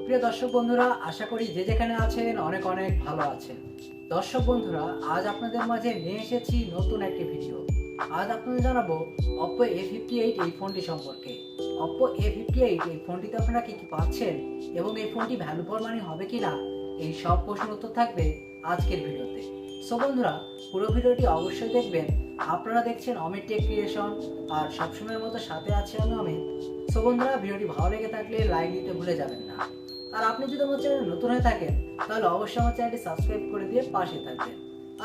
সুপ্রিয় দর্শক বন্ধুরা, আশা করি যে যেখানে আছেন অনেক অনেক ভালো আছেন। দর্শক বন্ধুরা, আজ আপনাদের মাঝে নিয়ে এসেছি নতুন একটি ভিডিও। আজ আপনাদের জানাবো Oppo A58 এই ফোনটি সম্পর্কে। Oppo A58 এই ফোনটিতে আপনারা কি পাচ্ছেন এবং এই ফোনটি ভ্যালু ফর মানি হবে কিনা, এই সব প্রশ্নের উত্তর থাকবে আজকের ভিডিওতে। সো বন্ধুরা, পুরো ভিডিওটি অবশ্যই দেখবেন। আপনারা দেখছেন amittechcreation, আর সবসময়ের মতো সাথে আছে আমি অমিত। সো বন্ধুরা, ভিডিওটি ভালো লেগে থাকলে লাইক দিতে ভুলে যাবেন না। আর আপনি যদি আমার চ্যানেলে নতুন হয়ে থাকেন তাহলে অবশ্যই আমার চ্যানেলটি সাবস্ক্রাইব করে দিয়ে পাশে থাকবেন,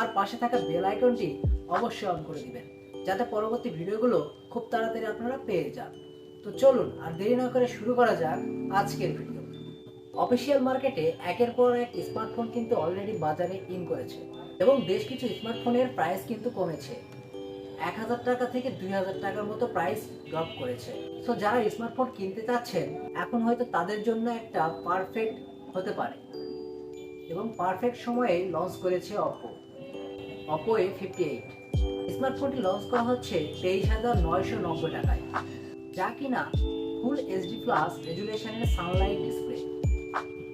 আর পাশে থাকা বেল আইকনটি অবশ্যই অন করে দিবেন, যাতে পরবর্তী ভিডিওগুলো খুব তাড়াতাড়ি আপনারা পেয়ে যান। তো চলুন আর দেরি না করে শুরু করা যাক আজকের ভিডিও। অফিসিয়াল মার্কেটে একের পর এক স্মার্টফোন কিন্তু অলরেডি বাজারে ইন করেছে এবং বেশ কিছু স্মার্টফোনের প্রাইস কিন্তু কমেছে। 1000 টাকা থেকে 2000 টাকার মতো প্রাইস ড্রপ করেছে। সো যারা স্মার্টফোন কিনতে চাচ্ছেন, এখন হয়তো তাদের জন্য একটা পারফেক্ট হতে পারে এবং পারফেক্ট সময়ে লঞ্চ করেছে Oppo A58। স্মার্টফোনটি লঞ্চ করা হচ্ছে 23,990 টাকায়, যা কিনা ফুল এইচডি প্লাস রেজুলেশনের সানলাইট ডিসপ্লে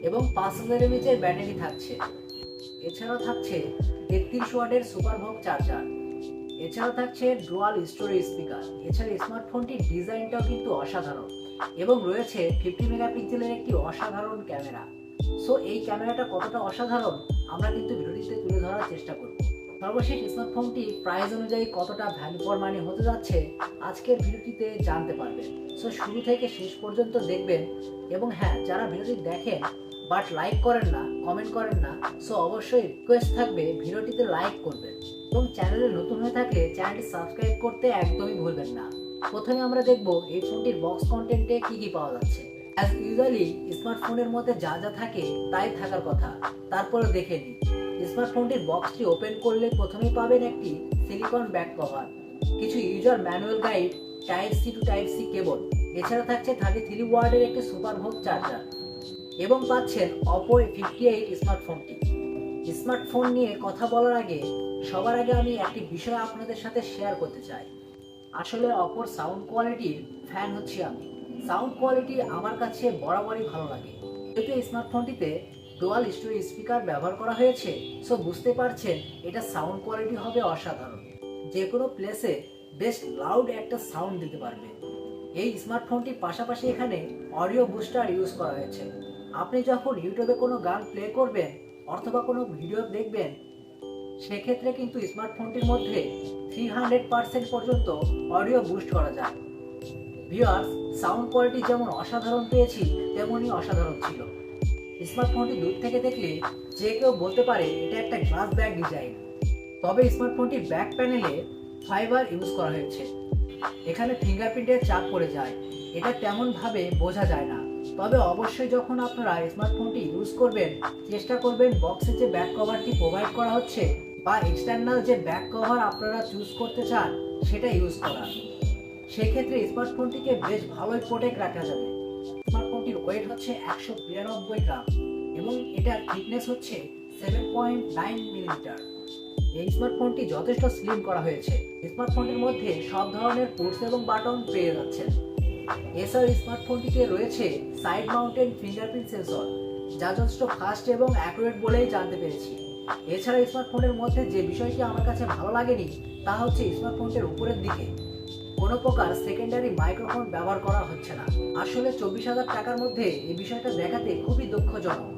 এবং 5000 mAh এর ব্যাটারি থাকছে। এছাড়াও থাকছে 33 ওয়াটের সুপার ভোগ চার্জার। এছাড়াও থাকছে ডুয়াল স্টোরেজ স্পিকার। এছাড়া স্মার্টফোনটির ডিজাইনটাও কিন্তু অসাধারণ এবং রয়েছে 50 মেগাপিক্সেলের একটি অসাধারণ ক্যামেরা। সো এই ক্যামেরাটা কতটা অসাধারণ আমরা কিন্তু ভিডিওটিতে তুলে ধরার চেষ্টা করব। সর্বশেষ স্মার্টফোনটি প্রাইস অনুযায়ী কতটা ভ্যালু ফর মানি হতে যাচ্ছে আজকের ভিডিওটিতে জানতে পারবেন। সো শুরু থেকে শেষ পর্যন্ত দেখবেন। এবং হ্যাঁ, যারা ভিডিওটি দেখেন বাট লাইক করেন না, কমেন্ট করেন না, সো অবশ্যই রিকোয়েস্ট থাকবে ভিডিওটিতে লাইক করবেন এবং চ্যানেলে নতুন হয়ে থাকলে চ্যানেলটি সাবস্ক্রাইব করতে একদমই ভুলবেন না। প্রথমে আমরা দেখব এই ফোনটির বক্স কন্টেন্টে কি কি পাওয়া যাচ্ছে। অ্যাজ ইউজুয়ালি স্মার্টফোনের মধ্যে যা যা থাকে তাই থাকার কথা, তারপরে দেখে নিই। স্মার্টফোনটির বক্সটি ওপেন করলে প্রথমেই পাবেন একটি সিলিকন ব্যাক কভার, কিছু user manual guide, type C to type C cable. এছাড়া থাকছে 33 ওয়াটের একটি সুপার ভোগ চার্জার এবং পাচ্ছেন Oppo A58 স্মার্টফোনটি। স্মার্টফোন নিয়ে কথা বলার আগে সবার আগে আমি একটি বিষয় আপনাদের সাথে শেয়ার করতে চাই। আসলে Oppoর সাউন্ড কোয়ালিটির ফ্যান হচ্ছি আমি। সাউন্ড কোয়ালিটি আমার কাছে বরাবরই ভালো লাগে। যেহেতু এই স্মার্টফোনটিতে ডুয়াল স্টোরেজ স্পিকার ব্যবহার করা হয়েছে, সো বুঝতে পারছেন এটা সাউন্ড কোয়ালিটি হবে অসাধারণ। যে কোনো প্লেসে বেশ লাউড একটা সাউন্ড দিতে পারবে। এই স্মার্টফোনটির পাশাপাশি এখানে অডিও বুস্টার ইউজ করা হয়েছে। আপনি যখন ইউটিউবে কোনো গান প্লে করবেন অথবা কোনো ভিডিও দেখবেন, সেক্ষেত্রে কিন্তু স্মার্টফোনটির মধ্যে 300% পর্যন্ত অডিও বুস্ট করা যায়। ভিউয়ার্স, সাউন্ড কোয়ালিটি যেমন অসাধারণ পেয়েছি তেমনই অসাধারণ ছিল। স্মার্টফোনটি দূর থেকে দেখলে যে কেউ বলতে পারে এটা একটা গ্লাস ব্যাগ ডিজাইন। তবে স্মার্টফোনটির ব্যাক প্যানেলে ফাইবার ইউজ করা হয়েছে। এখানে ফিঙ্গারপ্রিন্টের চাপ পড়ে যায়, এটা তেমনভাবে বোঝা যায় না। তবে অবশ্যই যখন আপনারা স্মার্টফোনটি ইউজ করবেন, চেষ্টা করবেন বক্সে যে ব্যাক কভারটি প্রোভাইড করা হচ্ছে বা এক্সটার্নাল যে ব্যাক কভার আপনারা চুজ করতে চান সেটা ইউজ করা। সেক্ষেত্রে স্মার্টফোনটিকে বেশ ভালোই প্রোটেক্ট রাখা যাবে। স্মার্টফোনটির ওয়েট হচ্ছে 192 গ্রাম এবং এটার থিকনেস হচ্ছে 7.9 মিলিমিটার। এই স্মার্টফোনটি যথেষ্ট স্লিম করা হয়েছে। স্মার্টফোনটির মধ্যে সব ধরনের পোর্টস এবং বাটন পেয়ে যাচ্ছেন। এছাড়াও স্মার্টফোনটিতে রয়েছে সাইড মাউন্টেড ফিঙ্গারপ্রিন্ট সেন্সর, যা যথেষ্ট ফাস্ট এবং অ্যাকুরেট বলেই জানতে পেরেছি। এছাড়া স্মার্টফোনের মধ্যে যে বিষয়টি আমার কাছে ভালো লাগেনি তা হচ্ছে স্মার্টফোনটির উপরের দিকে কোনো প্রকার সেকেন্ডারি মাইক্রোফোন ব্যবহার করা হচ্ছে না। আসলে 24,000 টাকার মধ্যে এই বিষয়টা দেখাতে খুবই দুঃখজনক।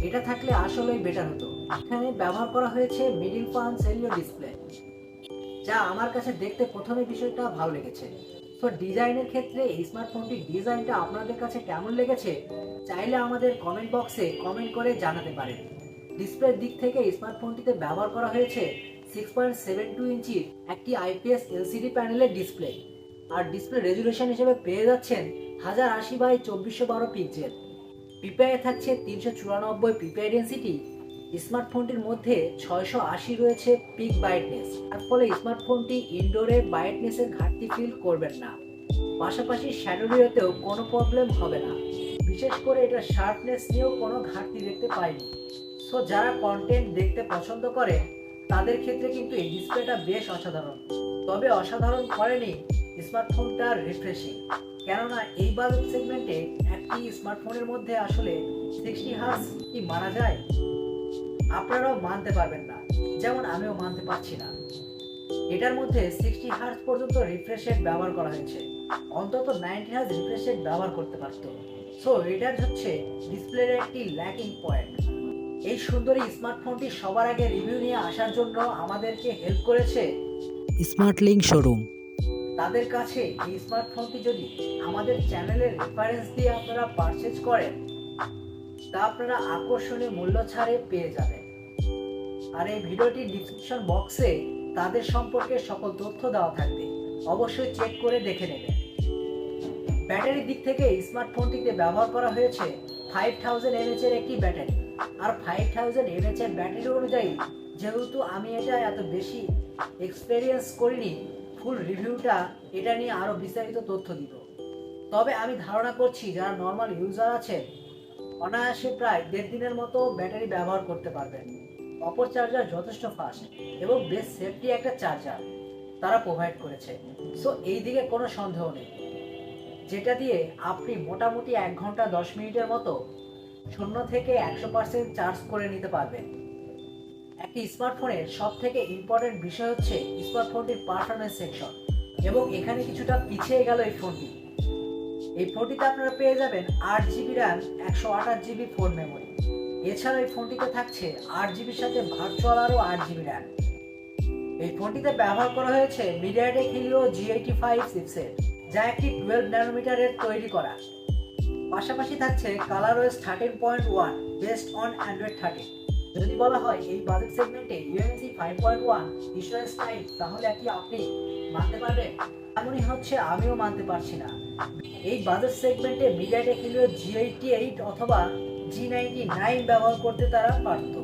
এটা থাকলে আসলেই বেটার হতো। এখানে ব্যবহার করা হয়েছে মিডিল পাঞ্চ সেলিও ডিসপ্লে, যা আমার কাছে দেখতে প্রথমে বিষয়টা ভালো লেগেছে। তো ডিজাইনের ক্ষেত্রে এই স্মার্টফোনটির ডিজাইনটা আপনাদের কাছে কেমন লেগেছে চাইলে আমাদের কমেন্ট বক্সে কমেন্ট করে জানাতে পারেন। ডিসপ্লের দিক থেকে স্মার্টফোনটিতে ব্যবহার করা হয়েছে 6.72 ইঞ্চির একটি IPS LCD প্যানেলের ডিসপ্লে, আর ডিসপ্লে রেজুলেশন হিসেবে পেয়ে যাচ্ছেন 1080x2412 পিক্সেল। পিপিআই থাকছে 394 পিপিআই ডেন্সিটি। স্মার্টফোনটির মধ্যে 680 রয়েছে পিক ব্রাইটনেস, তার ফলে স্মার্টফোনটি ইনডোরে ব্রাইটনেসের ঘাটতি ফিল করবেন না। পাশাপাশি শ্যাডো রিওতেও কোনো প্রবলেম হবে না। বিশেষ করে এটা শার্পনেস নিয়েও কোনো ঘাটতি দেখতে পাইনি। সো যারা কন্টেন্ট দেখতে পছন্দ করে তাদের ক্ষেত্রে কিন্তু এই ডিসপ্লেটা বেশ অসাধারণ। তবে অসাধারণ করেনি স্মার্টফোনটার রিফ্রেশিং। কেননা এই বাজেট সেগমেন্টে একটি স্মার্টফোনের মধ্যে আসলে 60 হার্জ কি মানা যায়? আপনারাও মানতে পারবেন না, যেমন আমিও মানতে পারছি না। এটার মধ্যে 60 হার্জ পর্যন্ত রিফ্রেশ রেট ব্যবহার করা হয়েছে, অন্তত 90 হার্জ রিফ্রেশ রেট ব্যবহার করতে পারতো। সো এটার হচ্ছে ডিসপ্লের একটি ল্যাকিং পয়েন্ট। এই সুন্দরী স্মার্টফোনটি সবার আগে রিভিউ নিয়ে আসার জন্য আমাদেরকে হেল্প করেছে স্মার্ট লিঙ্ক শোরুম। তাদের কাছে এই স্মার্টফোনটি যদি আমাদের চ্যানেলের রেফারেন্স দিয়ে আপনারা পারচেজ করেন, তা আপনারা আকর্ষণীয় মূল্য ছাড়ে পেয়ে যাবেন। আর এই ভিডিওটির ডিসক্রিপশন বক্সে তাদের সম্পর্কে সকল তথ্য দেওয়া থাকবে, অবশ্যই চেক করে দেখে নেবেন। ব্যাটারির দিক থেকে স্মার্টফোনটিতে ব্যবহার করা হয়েছে 5000 mAh এর একটি ব্যাটারি। আর 5000 mAh এর ব্যাটারি অনুযায়ী, যেহেতু আমি এটা এত বেশি এক্সপেরিয়েন্স করিনি, ফুল রিভিউটা এটা নিয়ে আরও বিস্তারিত তথ্য দিব। তবে আমি ধারণা করছি যারা নর্মাল ইউজার আছেন, অনায়াসে প্রায় 1.5 দিনের মতো ব্যাটারি ব্যবহার করতে পারবেন। অপর চার্জার যথেষ্ট ফাস্ট এবং বেশ সেফটি একটা চার্জার তারা প্রোভাইড করেছে। সো এই দিকে কোনো সন্দেহ নেই, যেটা দিয়ে আপনি মোটামুটি 1 ঘন্টা 10 মিনিটের মতো 0 থেকে 100% চার্জ করে নিতে পারবেন। একটি স্মার্টফোনের সব থেকে ইম্পর্টেন্ট বিষয় হচ্ছে স্মার্টফোনটির পারফরমেন্স সেকশন, এবং এখানে কিছুটা পিছিয়ে গেল এই ফোনটি। এই ফোনটিতে আপনারা পেয়ে যাবেন 8GB RAM, 128GB phone memory. এছাড়া এই ফোনটিতে থাকছে 8GBর সাথে ভার্চুয়াল আরও 8GB র্যাম। এই ফোনটিতে ব্যবহার করা হয়েছে মিডিয়াটেক হিলিও G85 চিপসেট, যা একটি 12 ন্যানোমিটারের তৈরি করা। পাশাপাশি থাকছে ColorOS 13.1 বেসড অন অ্যান্ড্রয়েড 13। যদি বলা হয় এই বাজেট সেগমেন্টে UNC 5.1 ইস্যুএস টাইপ, তাহলে কি আপনি মানতে পারবেন? এমনই হচ্ছে, আমিও মানতে পারছি না। এই বাজেট সেগমেন্টে মিডিয়াটেক হিলিও G88 অথবা G99 ব্যবহার করতে তারা পারত।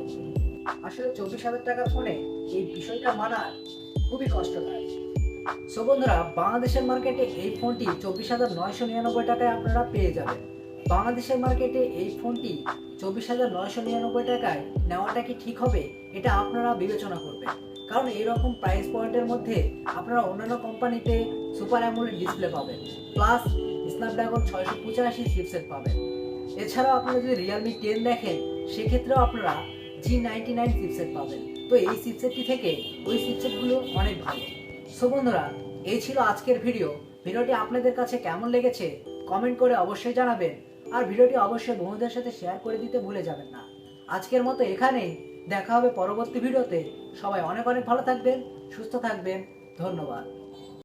আসলে 24,000 টাকার ফোনে এই বিষয়টা মানা খুবই কষ্টদায়ক। সো বন্ধুরা, বাংলাদেশের মার্কেটে এই ফোনটি 24,999 টাকায় আপনারা পেয়ে যাবেন। বাংলাদেশের মার্কেটে এই ফোনটি 24,999 টাকায় নেওয়াটা কি ঠিক হবে? এটা আপনারা বিবেচনা করবেন, কারণ এইরকম প্রাইস পয়েন্টের মধ্যে আপনারা অন্যান্য কোম্পানিতে সুপার অ্যামোলেড ডিসপ্লে পাবেন, প্লাস স্ন্যাপড্রাগন 685 চিপসেট পাবেন। এছাড়াও আপনারা যদি রিয়েলমি 10 দেখেন, সেক্ষেত্রেও আপনারা G99 চিপসেট পাবেন। তো এই চিপসেটটি থেকে ওই চিপসেটগুলো অনেক ভালো। সো বন্ধুরা, এই ছিল আজকের ভিডিওটি আপনাদের কাছে কেমন লেগেছে কমেন্ট করে অবশ্যই জানাবেন। আর ভিডিওটি অবশ্যই বন্ধুদের সাথে শেয়ার করে দিতে ভুলে যাবেন না। আজকের মতো এখানেই, দেখা হবে পরবর্তী ভিডিওতে। সবাই অনেক অনেক ভালো থাকবেন, সুস্থ থাকবেন। ধন্যবাদ।